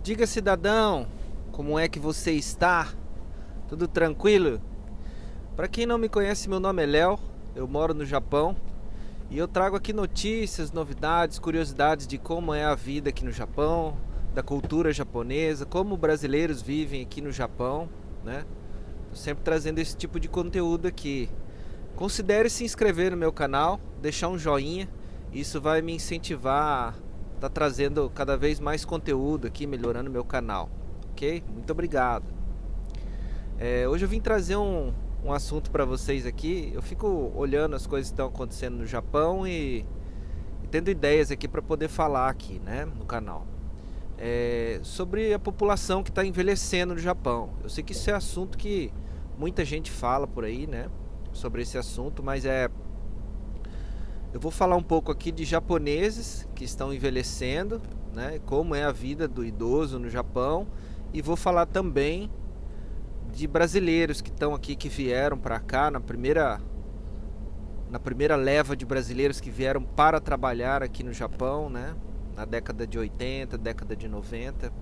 Diga, cidadão, como é que você está? Tudo tranquilo? Para quem não me conhece, meu nome é Léo, eu moro no Japão e eu trago aqui notícias, novidades, curiosidades de como é a vida aqui no Japão, da cultura japonesa, como brasileiros vivem aqui no Japão, né? Tô sempre trazendo esse tipo de conteúdo aqui. Considere se inscrever no meu canal, deixar um joinha, isso vai me incentivar a estar trazendo cada vez mais conteúdo aqui, melhorando meu canal, ok? Muito obrigado. Hoje eu vim trazer um assunto para vocês aqui. Eu fico olhando as coisas que estão acontecendo no Japão e tendo ideias aqui para poder falar aqui, né, no canal. Sobre a população que está envelhecendo no Japão. Eu sei que isso é assunto que muita gente fala por aí, né, sobre esse assunto, mas eu vou falar um pouco aqui de japoneses que estão envelhecendo, né, como é a vida do idoso no Japão, e vou falar também de brasileiros que estão aqui, que vieram para cá na primeira leva de brasileiros que vieram para trabalhar aqui no Japão, né, na década de 80, década de 90.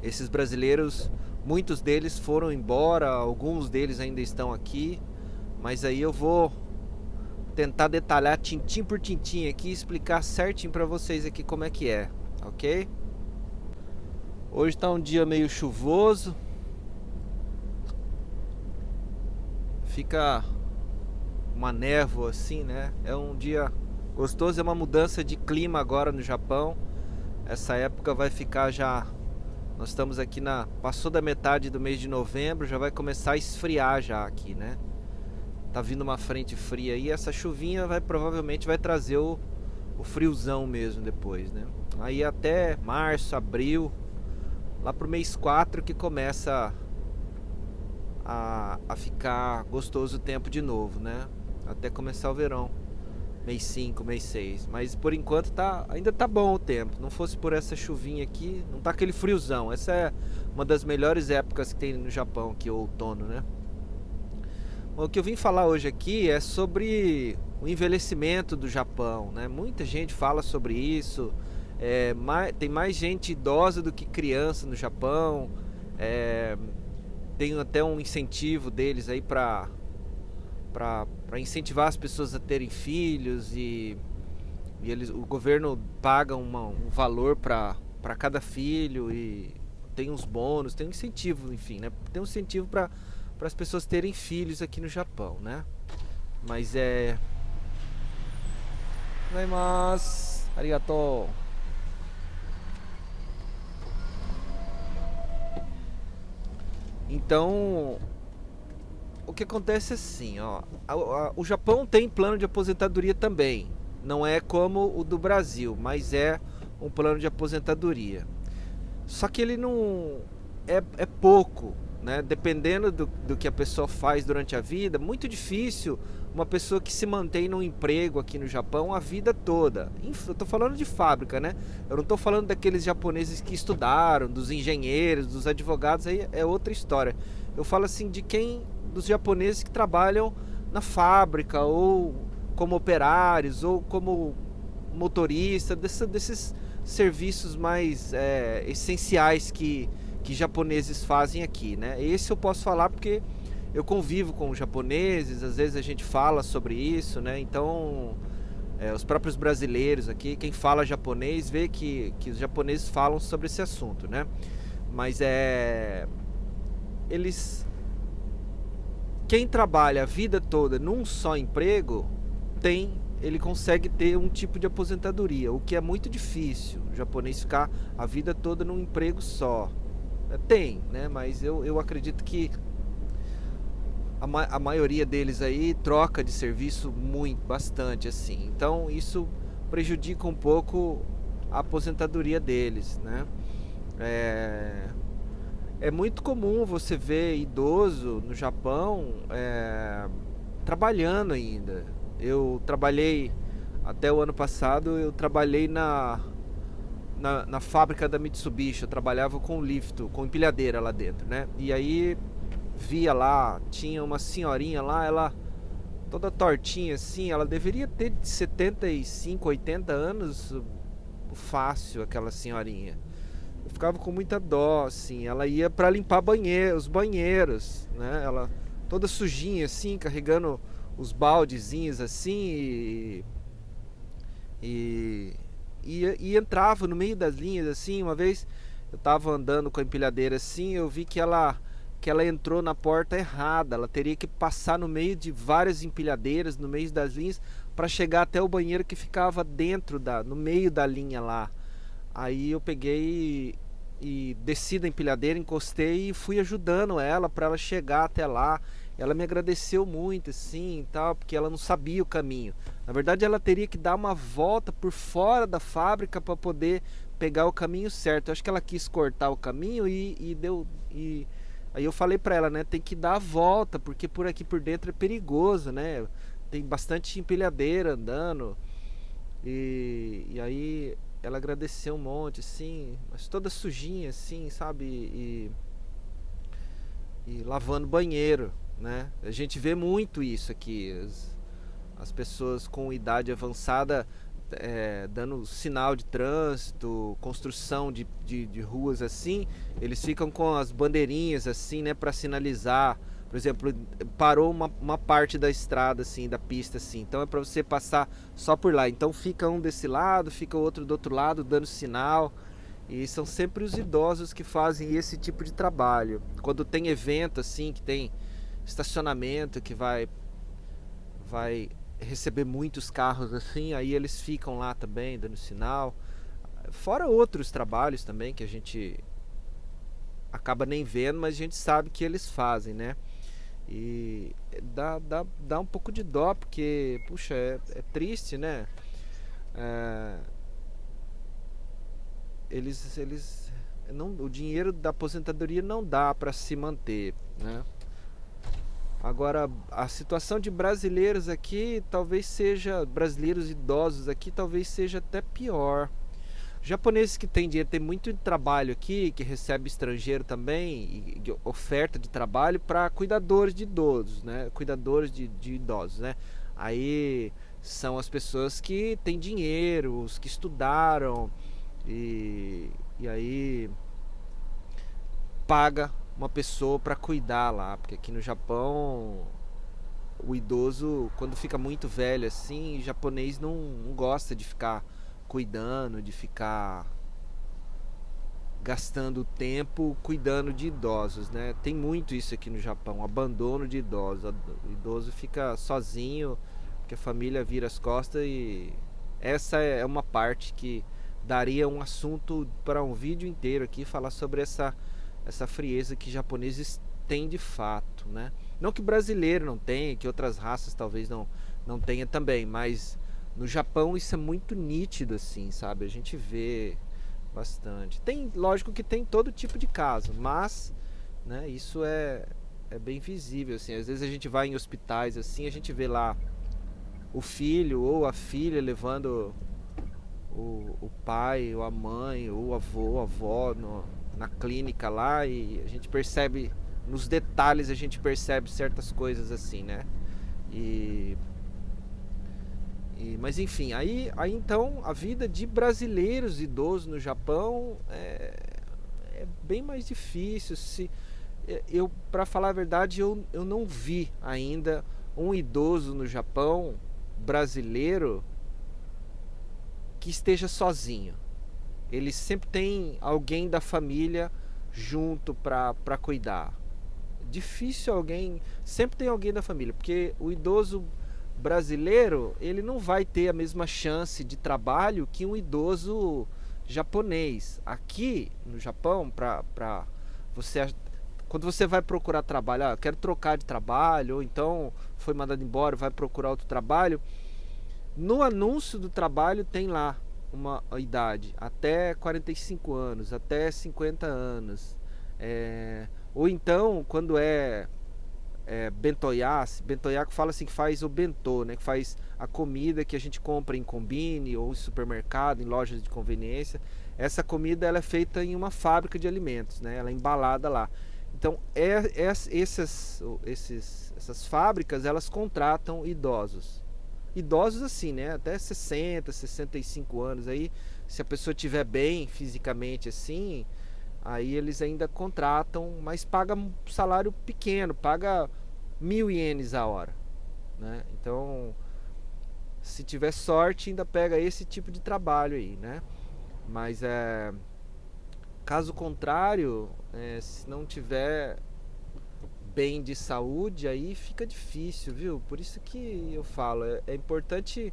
Esses brasileiros, muitos deles foram embora, alguns deles ainda estão aqui, mas aí eu vou tentar detalhar tintim por tintim aqui e explicar certinho para vocês aqui como é que é, ok? Hoje está um dia meio chuvoso, fica uma névoa assim, né? É um dia gostoso, é uma mudança de clima agora no Japão. Essa época vai ficar já. Nós estamos aqui passou da metade do mês de novembro, já vai começar a esfriar já aqui, né? Tá vindo uma frente fria aí, essa chuvinha provavelmente vai trazer o friozão mesmo depois, né? Aí até março, abril, lá pro mês 4 que começa a ficar gostoso o tempo de novo, né? Até começar o verão, mês 5, mês 6. Mas por enquanto ainda tá bom o tempo. Não fosse por essa chuvinha aqui, não tá aquele friozão. Essa é uma das melhores épocas que tem no Japão, aqui o outono, né? O que eu vim falar hoje aqui é sobre o envelhecimento do Japão, né? Muita gente fala sobre isso. Tem mais gente idosa do que criança no Japão. É, tem até um incentivo deles aí para incentivar as pessoas a terem filhos e o governo paga um valor para cada filho e tem uns bônus, tem um incentivo, enfim, né? Tem um incentivo para as pessoas terem filhos aqui no Japão, né? Mas Gozaimasu. Arigatou. Então, o que acontece é assim, ó, o Japão tem plano de aposentadoria também. Não é como o do Brasil, mas é um plano de aposentadoria. Só que ele não é pouco, né? Dependendo do que a pessoa faz durante a vida, muito difícil uma pessoa que se mantém num emprego aqui no Japão a vida toda. Eu tô falando de fábrica, né? Eu não tô falando daqueles japoneses que estudaram, dos engenheiros, dos advogados, aí é outra história. Eu falo assim dos japoneses que trabalham na fábrica ou como operários ou como motorista, desses serviços mais essenciais que japoneses fazem aqui, né? Esse eu posso falar porque eu convivo com japoneses, às vezes a gente fala sobre isso, né? Então, os próprios brasileiros aqui, quem fala japonês, vê que os japoneses falam sobre esse assunto, né? Mas eles... Quem trabalha a vida toda num só emprego, ele consegue ter um tipo de aposentadoria, o que é muito difícil, o japonês ficar a vida toda num emprego só. Tem, né? Mas eu acredito que a maioria deles aí troca de serviço bastante assim. Então isso prejudica um pouco a aposentadoria deles, né? É muito comum você ver idoso no Japão trabalhando ainda. Eu trabalhei até o ano passado, eu trabalhei na fábrica da Mitsubishi. Eu trabalhava com lift, com empilhadeira lá dentro, né? E aí via lá, tinha uma senhorinha lá, ela toda tortinha assim, ela deveria ter de 75, 80 anos fácil, aquela senhorinha. eu ficava com muita dó, assim. Ela ia para limpar os banheiros, né? Ela toda sujinha, assim, carregando os baldezinhos, assim, e, e entrava no meio das linhas, assim. Uma vez eu tava andando com a empilhadeira, assim, eu vi que ela entrou na porta errada. Ela teria que passar no meio de várias empilhadeiras, no meio das linhas, para chegar até o banheiro que ficava no meio da linha lá. Aí eu peguei e desci da empilhadeira, encostei e fui ajudando ela para ela chegar até lá. Ela me agradeceu muito, assim, e tal, porque ela não sabia o caminho. Na verdade, ela teria que dar uma volta por fora da fábrica para poder pegar o caminho certo. Eu acho que ela quis cortar o caminho e deu e aí eu falei para ela, né, tem que dar a volta, porque por aqui por dentro é perigoso, né? Tem bastante empilhadeira andando. E aí ela agradeceu um monte, assim, mas toda sujinha, assim, sabe? E lavando banheiro, né? A gente vê muito isso aqui. As pessoas com idade avançada dando sinal de trânsito, construção de ruas assim, eles ficam com as bandeirinhas assim, né, para sinalizar. Por exemplo, parou uma parte da estrada assim, da pista assim, então é para você passar só por lá. Então fica um desse lado, fica o outro do outro lado dando sinal. E são sempre os idosos que fazem esse tipo de trabalho. Quando tem evento assim, que tem estacionamento, que vai receber muitos carros assim, aí eles ficam lá também dando sinal. Fora outros trabalhos também que a gente acaba nem vendo, mas a gente sabe que eles fazem, né? E dá um pouco de dó, porque, puxa, é triste, né? É, eles não, o dinheiro da aposentadoria não dá para se manter, né? Agora, a situação de brasileiros aqui talvez seja, brasileiros idosos aqui talvez seja até pior. Japoneses que têm dinheiro, tem muito trabalho aqui, que recebe estrangeiro também, e oferta de trabalho para cuidadores de idosos, né? Cuidadores de idosos, né? Aí são as pessoas que têm dinheiro, os que estudaram, e aí paga uma pessoa para cuidar lá, porque aqui no Japão o idoso, quando fica muito velho assim, o japonês não gosta de ficar cuidando, de ficar gastando tempo cuidando de idosos, né? Tem muito isso aqui no Japão, abandono de idosos. O idoso fica sozinho, porque a família vira as costas, e essa é uma parte que daria um assunto para um vídeo inteiro aqui, falar sobre essa frieza que japoneses têm de fato, né? Não que brasileiro não tenha, que outras raças talvez não tenha também, mas no Japão isso é muito nítido assim, sabe? A gente vê bastante. Tem, lógico que tem todo tipo de caso, mas, né, isso é bem visível assim. Às vezes a gente vai em hospitais assim, a gente vê lá o filho ou a filha levando o pai, ou a mãe, ou o avô, a avó na clínica lá, e a gente percebe nos detalhes, a gente percebe certas coisas assim, né? E, mas enfim, aí então a vida de brasileiros idosos no Japão é bem mais difícil. Se eu, para falar a verdade, eu não vi ainda um idoso no Japão brasileiro que esteja sozinho. Ele sempre tem alguém da família junto para cuidar. Difícil alguém, sempre tem alguém da família, porque o idoso brasileiro, ele não vai ter a mesma chance de trabalho que um idoso japonês. Aqui no Japão, para você, quando você vai procurar trabalho, quero trocar de trabalho, ou então foi mandado embora, vai procurar outro trabalho, no anúncio do trabalho tem lá uma idade, até 45 anos, até 50 anos. Ou então, quando bentoyaki fala assim, que faz o bentô, né, que faz a comida que a gente compra em combine ou em supermercado, em lojas de conveniência. Essa comida ela é feita em uma fábrica de alimentos, né, ela é embalada lá. Então, essas fábricas, elas contratam idosos assim, né, até 60, 65 anos aí, Se a pessoa estiver bem fisicamente assim, aí eles ainda contratam, mas paga um salário pequeno, paga 1.000 ienes a hora, né? Então, se tiver sorte, ainda pega esse tipo de trabalho aí, né? Mas caso contrário, se não tiver bem de saúde, aí fica difícil, viu? Por isso que eu falo, é importante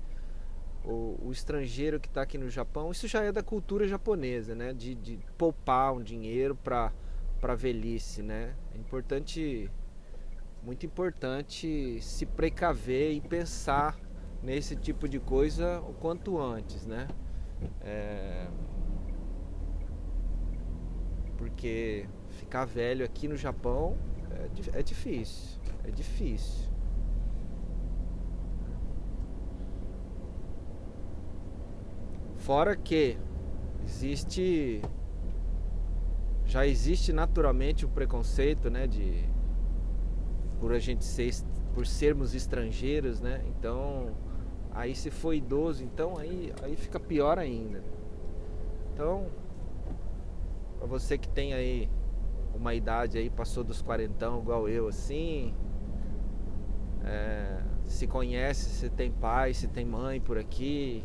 o estrangeiro que está aqui no Japão, isso já é da cultura japonesa, né? De poupar um dinheiro para velhice, né? É importante, muito importante se precaver e pensar nesse tipo de coisa o quanto antes, né? É, porque ficar velho aqui no Japão é difícil, é difícil. Fora que existe, já existe naturalmente o preconceito, né, de por a gente ser, por sermos estrangeiros, né? Então, aí se for idoso, então aí fica pior ainda. Então, pra você que tem aí uma idade aí, passou dos quarentão igual eu assim, se conhece, se tem pai, se tem mãe por aqui,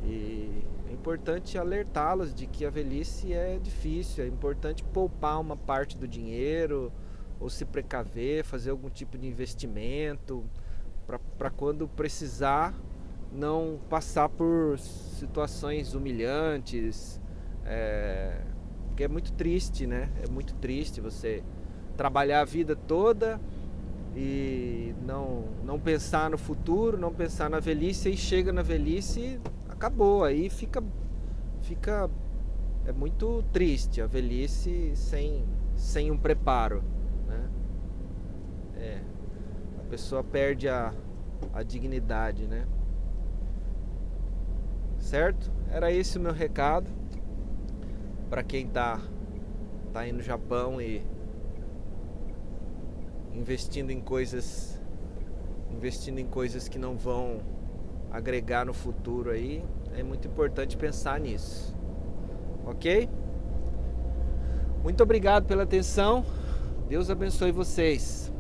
e é importante alertá-los de que a velhice é difícil, é importante poupar uma parte do dinheiro ou se precaver, fazer algum tipo de investimento para quando precisar não passar por situações humilhantes, porque é muito triste, né? É muito triste você trabalhar a vida toda e não pensar no futuro, não pensar na velhice, e chega na velhice e acabou, aí fica é muito triste a velhice sem um preparo, né? A pessoa perde a dignidade, né? Certo? Era esse o meu recado para quem tá aí no Japão e investindo em coisas que não vão agregar no futuro aí. É muito importante pensar nisso. OK? Muito obrigado pela atenção. Deus abençoe vocês.